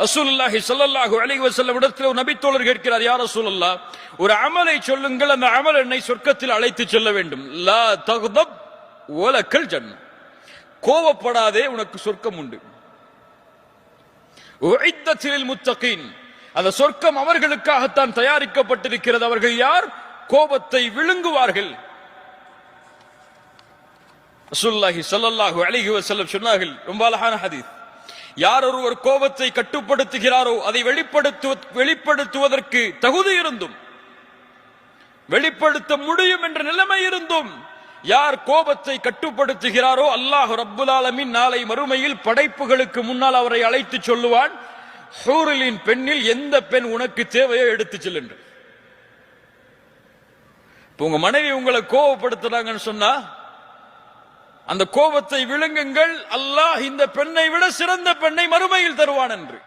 ரசூலுல்லாஹி ஸல்லல்லாஹு அலைஹி வஸல்லம் இடத்தில் ஒரு நபி தோழர் கேட்கிறார், யா ரசூலல்லாஹ், ஒரு அமலை சொல்லுங்கள், அந்த அமல் என்னை சொர்க்கத்தில் அழைத்து செல்ல வேண்டும். லா தக்தப் வலக்கல் ஜன்னah, கோபப்படாதே, உனக்கு சொர்க்கம் உண்டு. உஇத்தத் லில் முத்தகீன், அந்த சொர்க்கம் அவர்களுக்காகத்தான் தயாரிக்கப்பட்டிருக்கிறது. அவர்கள் யார்? கோபத்தை விழுங்குவார்கள். ரசூலுல்லாஹி ஸல்லல்லாஹு அலைஹி வஸல்லம் சொன்னார்கள், ரொம்ப அழகான ஹதீஸ், யார் ஒருவர் கோபத்தை கட்டுப்படுத்துகிறாரோ அதை வெளிப்படுத்துவதற்கு தகுதி இருந்தும் வெளிப்படுத்த முடியும் என்ற நிலைமை இருந்தும் யார் கோபத்தை கட்டுப்படுத்துகிறாரோ அல்லாஹ் ரப்புல் ஆலமீன் நாளை மறுமையில் படைப்புகளுக்கு முன்னால் அவரை அழைத்து சொல்லுவான், ஹூரிலின் பெண்ணில் எந்த பெண் உனக்கு தேவையோ எடுத்து செல் என்று. உங்க மனைவி உங்களை கோபப்படுத்துறாங்கன்னு சொன்னா அந்த கோபத்தை விழுங்குங்கள், அல்லாஹ் இந்த பெண்ணை விட சிறந்த பெண்ணை மறுமையில் தருவான் என்று.